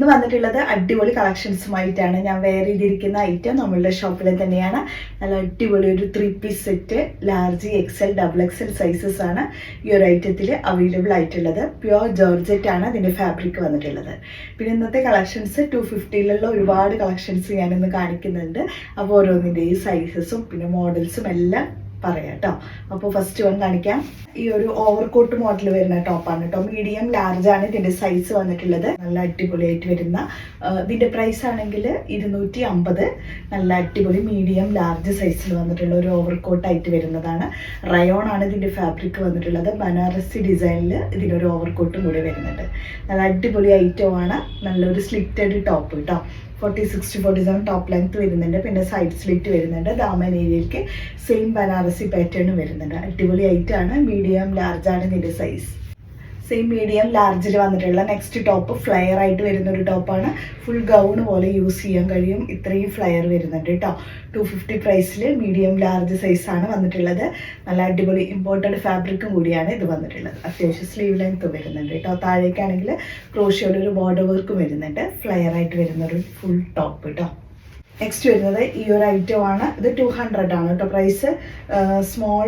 ഇന്ന് വന്നിട്ടുള്ളത് അടിപൊളി കളക്ഷൻസുമായിട്ടാണ്. ഞാൻ വെയർ ചെയ്തിരിക്കുന്ന ഐറ്റം നമ്മളുടെ ഷോപ്പിലെ തന്നെയാണ്. നല്ല അടിപൊളി ഒരു 3 piece set large XL XXL sizes ആണ് ഈ ഒരു ഐറ്റത്തിൽ അവൈലബിൾ ആയിട്ടുള്ളത്. പ്യുവർ ജോർജറ്റ് ആണ് ഇതിൻ്റെ ഫാബ്രിക് വന്നിട്ടുള്ളത്. പിന്നെ ഇന്നത്തെ കളക്ഷൻസ് 250 ഒരുപാട് കളക്ഷൻസ് ഞാനിന്ന് കാണിക്കുന്നുണ്ട്. അപ്പോൾ ഓരോന്നിൻ്റെയും സൈസസും പിന്നെ മോഡൽസും എല്ലാം പറയാം കേട്ടോ. അപ്പോൾ ഫസ്റ്റ് വൺ കാണിക്കാം. ഈ ഒരു ഓവർകോട്ട് മോഡൽ വരുന്ന ടോപ്പാണ് കേട്ടോ. മീഡിയം ലാർജ് ആണ് ഇതിന്റെ സൈസ് വന്നിട്ടുള്ളത്. നല്ല അടിപൊളിയായിട്ട് വരുന്ന ഇതിന്റെ പ്രൈസ് ആണെങ്കിൽ 250. നല്ല അടിപൊളി മീഡിയം ലാർജ് സൈസിൽ വന്നിട്ടുള്ള ഒരു ഓവർകോട്ട് ആയിട്ട് വരുന്നതാണ്. റയോൺ ആണ് ഇതിന്റെ ഫാബ്രിക് വന്നിട്ടുള്ളത്. ബനാറസി ഡിസൈനിൽ ഇതിനൊരു ഓവർകോട്ടും കൂടി വരുന്നുണ്ട്. നല്ല അടിപൊളി ഐറ്റമാണ്. നല്ലൊരു സ്ലിറ്റഡ് ടോപ്പ് കേട്ടോ. 40-60-47 ടോപ്പ് ലെങ്ത് വരുന്നുണ്ട്. പിന്നെ സൈഡ് സ്ലിറ്റ് വരുന്നുണ്ട്. ദാമൻ ഏരിയയിലേക്ക് സെയിം ബനാറസി പാറ്റേൺ വരുന്നുണ്ട്. അടിപൊളി ആയിട്ടാണ്. മീഡിയം ലാർജ് ആണ് ഇതിൻ്റെ സൈസ്. സെയിം മീഡിയം ലാർജിൽ വന്നിട്ടുള്ള നെക്സ്റ്റ് ടോപ്പ് ഫ്ലയർ ആയിട്ട് വരുന്ന ഒരു ടോപ്പാണ്. ഫുൾ ഗൗൺ പോലെ യൂസ് ചെയ്യാൻ കഴിയും. ഇത്രയും ഫ്ലയർ വരുന്നുണ്ട് കേട്ടോ. 250 പ്രൈസിൽ മീഡിയം ലാർജ് സൈസാണ് വന്നിട്ടുള്ളത്. നല്ല അടിപൊളി ഇമ്പോർട്ടഡ് ഫാബ്രിക്കും കൂടിയാണ് ഇത് വന്നിട്ടുള്ളത്. അത്യാവശ്യം സ്ലീവ് ലെങ്ത് വരുന്നുണ്ട് കേട്ടോ. താഴേക്കാണെങ്കിൽ ക്രോഷിയോടെ ഒരു ബോർഡർ വർക്കും വരുന്നുണ്ട്. ഫ്ലയർ ആയിട്ട് വരുന്ന ഒരു ഫുൾ ടോപ്പ് കേട്ടോ. നെക്സ്റ്റ് വരുന്നത് ഈ ഒരു ഐറ്റം ആണ്. ഇത് 200 ആണ് കേട്ടോ പ്രൈസ്. സ്മോൾ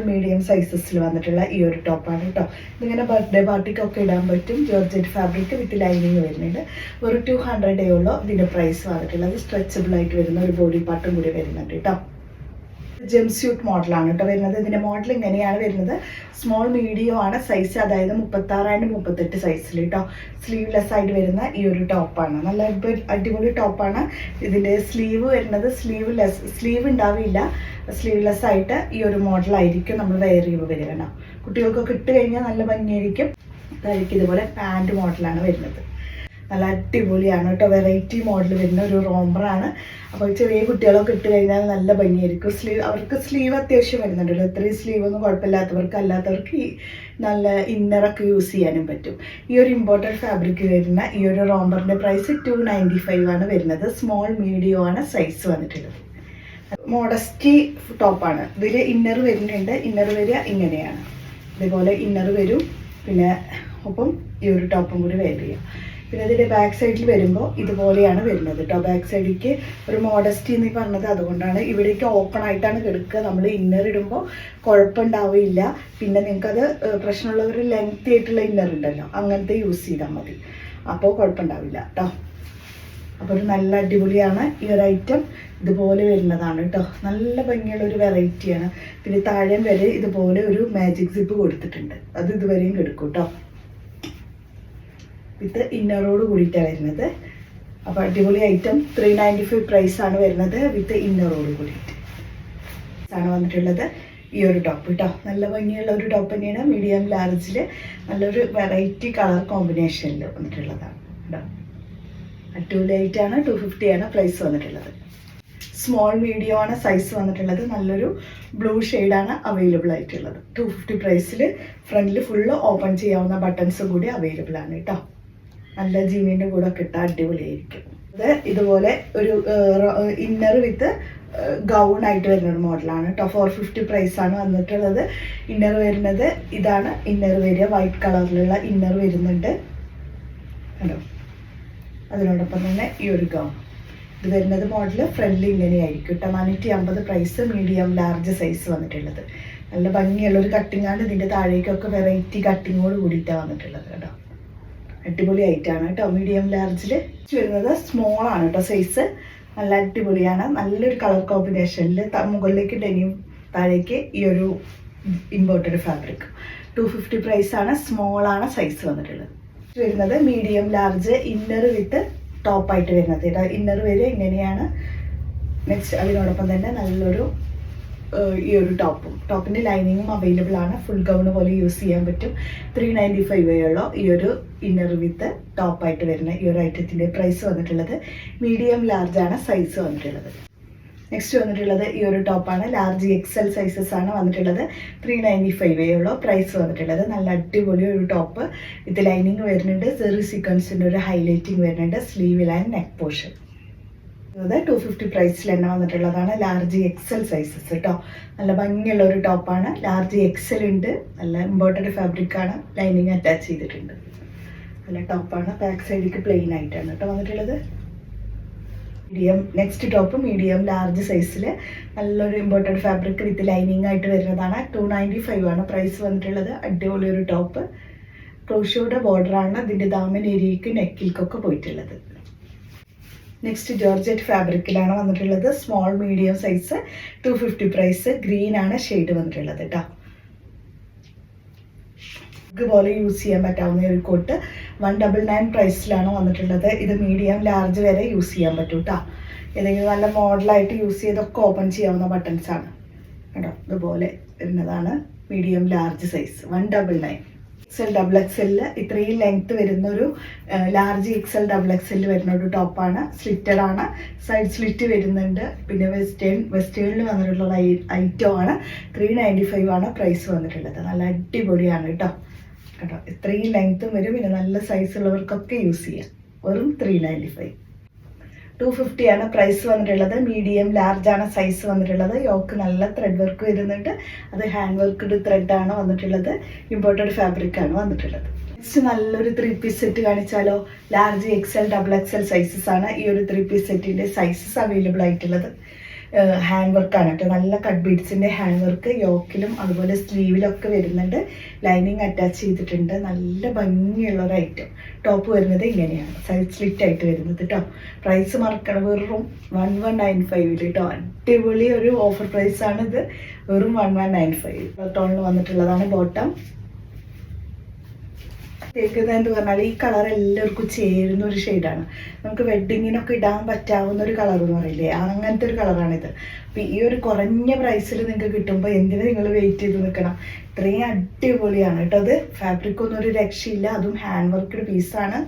മീഡിയം സൈസസിൽ വന്നിട്ടുള്ള ഈ ഒരു ടോപ്പാണ് കേട്ടോ. ഇതിങ്ങനെ ബർത്ത്ഡേ പാർട്ടിക്കൊക്കെ ഇടാൻ പറ്റും. ജോർജറ്റ് ഫാബ്രിക് വിത്ത് ലൈനിങ് വരുന്നുണ്ട്. ഒരു 200 ഉള്ളൂ ഇതിൻ്റെ പ്രൈസ് വന്നിട്ടുള്ളത്. സ്ട്രെച്ചബിൾ ആയിട്ട് വരുന്ന ഒരു ബോഡി പാർട്ടും കൂടി വരുന്നുണ്ട് കേട്ടോ. ജെം സ്യൂട്ട് മോഡലാണ് കേട്ടോ വരുന്നത്. ഇതിൻ്റെ മോഡൽ ഇങ്ങനെയാണ് വരുന്നത്. സ്മോൾ മീഡിയം ആണ് സൈസ്, അതായത് 36-38 സൈസിൽ കേട്ടോ. സ്ലീവ്ലെസ് ആയിട്ട് വരുന്ന ഈ ഒരു ടോപ്പാണ്. നല്ല അടിപൊളി ടോപ്പാണ്. ഇതിൻ്റെ സ്ലീവ് വരുന്നത് സ്ലീവ് ഉണ്ടാവില്ല. സ്ലീവ്ലെസ് ആയിട്ട് ഈ ഒരു മോഡലായിരിക്കും നമ്മൾ വെയർ ചെയ്യുമ്പോൾ വരിക കേട്ടോ. കുട്ടികൾക്കൊക്കെ ഇട്ട് കഴിഞ്ഞാൽ നല്ല ഭംഗിയായിരിക്കും. അതായിരിക്കും ഇതുപോലെ പാൻറ് മോഡലാണ് വരുന്നത്. നല്ല അടിപൊളിയാണ് കേട്ടോ. വെറൈറ്റി മോഡൽ വരുന്ന ഒരു റോംബറാണ്. അപ്പോൾ ചെറിയ കുട്ടികളൊക്കെ ഇട്ട് കഴിഞ്ഞാൽ നല്ല ഭംഗിയായിരിക്കും. അവർക്ക് സ്ലീവ് അത്യാവശ്യം വരുന്നുണ്ടല്ലോ. ഇത്രയും സ്ലീവ് ഒന്നും കുഴപ്പമില്ലാത്തവർക്ക്, അല്ലാത്തവർക്ക് നല്ല ഇന്നറൊക്കെ യൂസ് ചെയ്യാനും പറ്റും. ഈ ഒരു ഇമ്പോർട്ടൻറ്റ് ഫാബ്രിക് വരുന്ന ഈ ഒരു റോംബറിൻ്റെ പ്രൈസ് 295 ആണ് വരുന്നത്. സ്മോൾ മീഡിയം ആണ് സൈസ് വന്നിട്ടുള്ളത്. മോഡസ്റ്റി ടോപ്പാണ്. ഇതിൽ ഇന്നർ വരുന്നുണ്ട്. ഇന്നർ വരിക ഇങ്ങനെയാണ്. ഇതേപോലെ ഇന്നർ വരും. പിന്നെ ഒപ്പം ഈ ഒരു ടോപ്പും കൂടി വെയർ ചെയ്യാം. പിന്നെ ഇതിൻ്റെ ബാക്ക് സൈഡിൽ വരുമ്പോൾ ഇതുപോലെയാണ് വരുന്നത് കേട്ടോ. ബാക്ക് സൈഡിലേക്ക് ഒരു മോഡസ്റ്റി എന്ന് പറഞ്ഞത് അതുകൊണ്ടാണ്. ഇവിടേക്ക് ഓപ്പൺ ആയിട്ടാണ് കിടക്കുക. നമ്മൾ ഇന്നർ ഇടുമ്പോൾ കുഴപ്പമുണ്ടാവില്ല. പിന്നെ നിങ്ങൾക്കത് പ്രശ്നമുള്ളവർ ലെങ്തി ആയിട്ടുള്ള ഇന്നർ ഉണ്ടല്ലോ, അങ്ങനത്തെ യൂസ് ചെയ്താൽ മതി. അപ്പോൾ കുഴപ്പമുണ്ടാവില്ല കേട്ടോ. അപ്പോൾ ഒരു നല്ല അടിപൊളിയാണ് ഈ ഒരു ഐറ്റം. ഇതുപോലെ വരുന്നതാണ് കേട്ടോ. നല്ല ഭംഗിയുള്ള ഒരു വെറൈറ്റിയാണ്. പിന്നെ താഴെ വരെ ഇതുപോലെ ഒരു മാജിക് സിപ്പ് കൊടുത്തിട്ടുണ്ട്. അത് ഇതുവരെയും കിടക്കും കേട്ടോ. വിത്ത് ഇന്നറോട് കൂടിയിട്ടാണ് വരുന്നത്. അപ്പോൾ അടിപൊളി ഐറ്റം. 395 പ്രൈസാണ് വരുന്നത് വിത്ത് ഇന്നറോട് കൂടിയിട്ട് ആണ് വന്നിട്ടുള്ളത് ഈ ഒരു ടോപ്പ് കേട്ടോ. നല്ല ഭംഗിയുള്ള ഒരു ടോപ്പ് തന്നെയാണ്. മീഡിയം ലാർജിൽ നല്ലൊരു വെറൈറ്റി കളർ കോമ്പിനേഷനിൽ വന്നിട്ടുള്ളതാണ് കേട്ടോ. അടിപൊളിയായിട്ടാണ്. 250 ആണ് പ്രൈസ് വന്നിട്ടുള്ളത്. സ്മോൾ മീഡിയം ആണ് സൈസ് വന്നിട്ടുള്ളത്. നല്ലൊരു ബ്ലൂ ഷെയ്ഡാണ് അവൈലബിൾ ആയിട്ടുള്ളത്. 250 പ്രൈസിൽ ഫ്രണ്ടിൽ ഫുള്ള് ഓപ്പൺ ചെയ്യാവുന്ന ബട്ടൺസ് കൂടി അവൈലബിൾ ആണ് കേട്ടോ. നല്ല ജീനിൻ്റെ കൂടെ കിട്ടാൻ അടിപൊളിയായിരിക്കും. ഇത് ഇതുപോലെ ഒരു ഇന്നർ വിത്ത് ഗൗൺ ആയിട്ട് വരുന്ന ഒരു മോഡലാണ് കേട്ടോ. 450 പ്രൈസാണ് വന്നിട്ടുള്ളത്. ഇന്നർ വരുന്നത് ഇതാണ്. ഇന്നർ വരിക വൈറ്റ് കളറിലുള്ള ഇന്നർ വരുന്നുണ്ട് കേട്ടോ. അതിനോടൊപ്പം തന്നെ ഈ ഒരു ഗൗൺ ഇത് വരുന്നത് മോഡൽ ഫ്രണ്ട്ലി ഇങ്ങനെയായിരിക്കും കേട്ടോ. 450 പ്രൈസ്. മീഡിയം ലാർജ് സൈസ് വന്നിട്ടുള്ളത്. നല്ല ഭംഗിയുള്ള ഒരു കട്ടിങ്ങാണ്. ഇതിൻ്റെ താഴേക്കൊക്കെ വെറൈറ്റി കട്ടിങ്ങോട് കൂടിയിട്ടാണ് വന്നിട്ടുള്ളത് കേട്ടോ. അടിപൊളി ആയിട്ടാണ് കേട്ടോ. മീഡിയം ലാർജിൽ വരുന്നത് സ്മോൾ ആണ് കേട്ടോ സൈസ്. നല്ല അടിപൊളിയാണ്. നല്ലൊരു കളർ കോമ്പിനേഷനിൽ മുകളിലേക്ക് ഡെനിയും താഴേക്ക് ഈ ഒരു ഇമ്പോർട്ടഡ് ഫാബ്രിക്. 250 പ്രൈസാണ്. സ്മോളാണ് സൈസ് വന്നിട്ടുള്ളത്. വരുന്നത് മീഡിയം ലാർജ് ഇന്നർ വിത്ത് ടോപ്പായിട്ട് വരുന്നത് കേട്ടോ. ഇന്നർ വരെ ഇങ്ങനെയാണ്. നെക്സ്റ്റ് അതിനോടൊപ്പം തന്നെ നല്ലൊരു ഈ ഒരു ടോപ്പിൻ്റെ ലൈനിങ്ങും അവൈലബിൾ ആണ്. ഫുൾ ഗൗൺ പോലെ യൂസ് ചെയ്യാൻ പറ്റും. 395 ഉള്ളൂ ഈ ഒരു ഇന്നർ വിത്ത് ടോപ്പായിട്ട് വരുന്ന ഈ ഒരു ഐറ്റത്തിൻ്റെ പ്രൈസ് വന്നിട്ടുള്ളത്. മീഡിയം ലാർജ് ആണ് സൈസ് വന്നിട്ടുള്ളത്. നെക്സ്റ്റ് വന്നിട്ടുള്ളത് ഈ ഒരു ടോപ്പാണ്. ലാർജ് XL സൈസസ് ആണ് വന്നിട്ടുള്ളത്. 395 ഉള്ളൂ പ്രൈസ് വന്നിട്ടുള്ളത്. നല്ല അടിപൊളി ഒരു ടോപ്പ്. ഇത് ലൈനിങ് വരുന്നുണ്ട്. സെറി സീക്വൻസിൻ്റെ ഒരു ഹൈലൈറ്റിങ് വരുന്നുണ്ട്. Sleeve and neck portion. 250 പ്രൈസിൽ തന്നെ വന്നിട്ടുള്ളതാണ്. ലാർജ് XL സൈസസ് കേട്ടോ. നല്ല ഭംഗിയുള്ള ഒരു ടോപ്പാണ്. ലാർജ് XL ഉണ്ട്. നല്ല ഇമ്പോർട്ടൻറ്റ് ഫാബ്രിക്കാണ്. ലൈനിങ് അറ്റാച്ച് ചെയ്തിട്ടുണ്ട്. നല്ല ടോപ്പാണ്. ബാക്ക് സൈഡിലേക്ക് പ്ലെയിൻ ആയിട്ടാണ് കേട്ടോ വന്നിട്ടുള്ളത്. Medium, next top medium large സൈസിൽ നല്ലൊരു ഇമ്പോർട്ടൻറ്റ് ഫാബ്രിക് വിത്ത് ലൈനിങ് ആയിട്ട് വരുന്നതാണ്. 295 ആണ് പ്രൈസ് വന്നിട്ടുള്ളത്. അടിപൊളി ഒരു ടോപ്പ്. ക്രോഷ്യോയുടെ ബോർഡറാണ് ഇതിൻ്റെ ദാമൻ ഏരിയയ്ക്ക് നെക്കിൽക്കൊക്കെ പോയിട്ടുള്ളത്. നെക്സ്റ്റ് ജോർജറ്റ് ഫാബ്രിക്കിലാണ് വന്നിട്ടുള്ളത്. Small medium size 250 price. Green ആണ് ഷെയ്ഡ് വന്നിട്ടുള്ളത് കേട്ടോ. പോലെ യൂസ് ചെയ്യാൻ പറ്റാവുന്ന ഒരു കോട്ട് 199 പ്രൈസിലാണ് വന്നിട്ടുള്ളത്. ഇത് മീഡിയം ലാർജ് വരെ യൂസ് ചെയ്യാൻ പറ്റും കേട്ടോ. ഏതെങ്കിലും നല്ല മോഡലായിട്ട് യൂസ് ചെയ്തൊക്കെ ഓപ്പൺ ചെയ്യാവുന്ന ബട്ടൺസ് ആണ് കേട്ടോ. ഇതുപോലെ വരുന്നതാണ് medium large size 199. XL double എക്സെല്ലിൽ ഇത്രയും ലെങ്ത്ത് വരുന്നൊരു ലാർജ് XL ഡബിൾ എക്സെല്ലിൽ വരുന്ന ഒരു ടോപ്പാണ്. സ്ലിറ്റഡ് ആണ്, സൈഡ് സ്ലിറ്റ് വരുന്നുണ്ട്. പിന്നെ വെസ്റ്റേണിൽ വന്നിട്ടുള്ള ഐറ്റം ആണ്. 395 ആണ് പ്രൈസ് വന്നിട്ടുള്ളത്. നല്ല അടിപൊളിയാണ് കേട്ടോ. ഇത്രയും ലെങ്ത്തും വരും. പിന്നെ നല്ല സൈസ് ഉള്ളവർക്കൊക്കെ യൂസ് ചെയ്യാം. വെറും 395. 250 ആണ് പ്രൈസ് വന്നിട്ടുള്ളത്. മീഡിയം ലാർജ് ആണ് സൈസ് വന്നിട്ടുള്ളത്. യോക്ക് നല്ല ത്രെഡ് വർക്ക് വരുന്നുണ്ട്. അത് ഹാൻഡ് വർക്ക്ഡ് ത്രെഡ് ആണ് വന്നിട്ടുള്ളത്. ഇമ്പോർട്ടഡ് ഫാബ്രിക് ആണ് വന്നിട്ടുള്ളത്. നെക്സ്റ്റ് നല്ലൊരു 3 പീസ് സെറ്റ് കാണിച്ചാലോ. Large XL double XL sizes ആണ് ഈ ഒരു 3 പീസ് സെറ്റിൻ്റെ സൈസസ് അവൈലബിൾ ആയിട്ടുള്ളത്. ഹാൻഡ് വർക്കാണ് കേട്ടോ. നല്ല കട്ട് ബീഡ്സിൻ്റെ ഹാൻഡ് വർക്ക് യോക്കിലും അതുപോലെ സ്ലീവിലൊക്കെ വരുന്നുണ്ട്. ലൈനിങ് അറ്റാച്ച് ചെയ്തിട്ടുണ്ട്. നല്ല ഭംഗിയുള്ള ഒരു ഐറ്റം. ടോപ്പ് വരുന്നത് ഇങ്ങനെയാണ്, സൈഡ് സ്ലിറ്റ് ആയിട്ട് വരുന്നത് കേട്ടോ. പ്രൈസ് മറക്കണം, വെറും 1195 കേട്ടോ. അടിപൊളി ഒരു ഓഫർ പ്രൈസാണ് ഇത്. വെറും 1195 ടോണിൽ വന്നിട്ടുള്ളതാണ് ബോട്ടം. കേൾക്കുന്നത് എന്ന് പറഞ്ഞാൽ ഈ കളർ എല്ലാവർക്കും ചേരുന്ന ഒരു ഷെയ്ഡാണ്. നമുക്ക് വെഡ്ഡിങ്ങിനൊക്കെ ഇടാൻ പറ്റാവുന്ന ഒരു കളർ എന്ന് പറയില്ലേ, അങ്ങനത്തെ ഒരു കളറാണിത്. അപ്പം ഈ ഒരു കുറഞ്ഞ പ്രൈസിൽ നിങ്ങൾക്ക് കിട്ടുമ്പോൾ എന്തിനു നിങ്ങൾ വെയിറ്റ് ചെയ്ത് നിൽക്കണം. ഇത്രയും അടിപൊളിയാണ് കേട്ടോ. അത് ഫാബ്രിക് ഒന്നും ഒരു രക്ഷയില്ല. അതും ഹാൻഡ് വർക്ക്ഡ് പീസാണ്.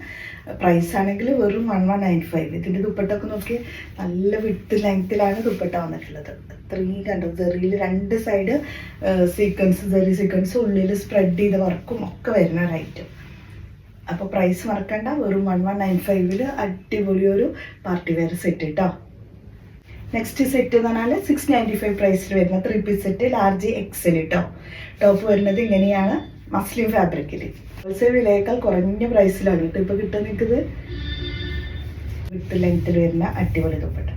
പ്രൈസ് ആണെങ്കിൽ വെറും 1195. ഇതിൻ്റെ ദുപ്പട്ടൊക്കെ നോക്കി നല്ല വിട്ട് ലെങ്ത്തിലാണ് ദുപ്പട്ട വന്നിട്ടുള്ളത്. ഇത്രയും കണ്ടോ, ജെറിയിൽ 2 സൈഡ് സീക്വൻസ്, ജെറി സീക്വൻസ്, ഉള്ളിൽ സ്പ്രെഡ് ചെയ്ത വർക്കും ഒക്കെ വരുന്ന ഒരു ഐറ്റം. അപ്പോൾ പ്രൈസ് മറക്കണ്ട, വെറും 1195 അടിപൊളി ഒരു പാർട്ടി വെയർ സെറ്റ് കേട്ടോ. നെക്സ്റ്റ് സെറ്റ് എന്ന് പറഞ്ഞാൽ 695 പ്രൈസിൽ വരുന്ന 3 പീസ് സെറ്റ് ലാർജ് XL കേട്ടോ. ടോപ്പ് വരുന്നത് ഇങ്ങനെയാണ്, മസ്ലിൻ ഫാബ്രിക്കിൽ. ഹോൾസെയിൽ വിലയേക്കാൾ കുറഞ്ഞ പ്രൈസിലാണ് കേട്ടോ ഇപ്പോൾ കിട്ടുക നിൽക്കുന്നത്. വിത്ത് ലെങ്ത്തിൽ വരുന്ന അടിപൊളി ദുപ്പട്ട.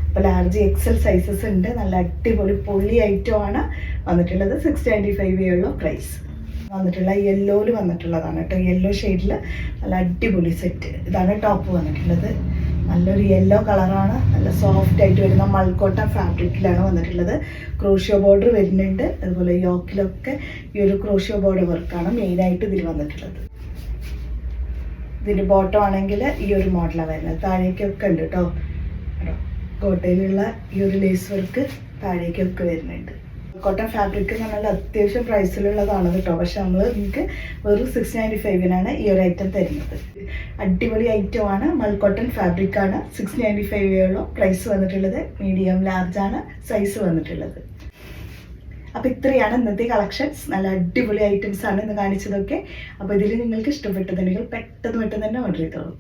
അപ്പോൾ ലാർജ് XL സൈസസ് ഉണ്ട്. നല്ല അടിപൊളി പൊള്ളി ഐറ്റം ആണ് വന്നിട്ടുള്ളത്. 695 ഉള്ള പ്രൈസ് വന്നിട്ടുള്ള യെല്ലോയിൽ വന്നിട്ടുള്ളതാണ് കേട്ടോ. യെല്ലോ ഷെയ്ഡിൽ നല്ല അടിപൊളി സെറ്റ്. ഇതാണ് ടോപ്പ് വന്നിട്ടുള്ളത്. നല്ലൊരു യെല്ലോ കളറാണ്. നല്ല സോഫ്റ്റ് ആയിട്ട് വരുന്ന മൾക്കോട്ടൺ ഫാബ്രിക്കിലാണ് വന്നിട്ടുള്ളത്. ക്രോഷ്യോ ബോർഡർ വരുന്നുണ്ട്. അതുപോലെ യോക്കിലൊക്കെ ഈ ഒരു ക്രോഷ്യോ ബോർഡർ വർക്കാണ് മെയിനായിട്ട് ഇതിൽ വന്നിട്ടുള്ളത്. ഇതിൻ്റെ ബോട്ടം ആണെങ്കിൽ ഈ ഒരു മോഡലാണ് വരുന്നത്. താഴേക്കൊക്കെ ഉണ്ട് കേട്ടോ. കോട്ടയിലുള്ള ഈ ഒരു ലേസ് വർക്ക് താഴേക്കൊക്കെ വരുന്നുണ്ട്. കോട്ടൺ ഫാബ്രിക് എന്ന് പറഞ്ഞാൽ അത്യാവശ്യം പ്രൈസിലുള്ളതാണ് കേട്ടോ. പക്ഷെ നമ്മൾ നിങ്ങൾക്ക് വെറും 695 ഈ ഒരു ഐറ്റം തരുന്നത്. അടിപൊളി ഐറ്റം ആണ്. മൾക്കോട്ടൺ ഫാബ്രിക് ആണ്. 695 പ്രൈസ് വന്നിട്ടുള്ളത്. മീഡിയം ലാർജ് ആണ് സൈസ് വന്നിട്ടുള്ളത്. അപ്പോൾ ഇത്രയാണ് ഇന്നത്തെ കളക്ഷൻസ്. നല്ല അടിപൊളി ഐറ്റംസ് ആണ് ഇന്ന് കാണിച്ചതൊക്കെ. അപ്പോൾ ഇതിൽ നിങ്ങൾക്ക് ഇഷ്ടപ്പെട്ടതുണ്ടെങ്കിൽ പെട്ടെന്ന് തന്നെ ഓർഡർ ചെയ്തോളൂ.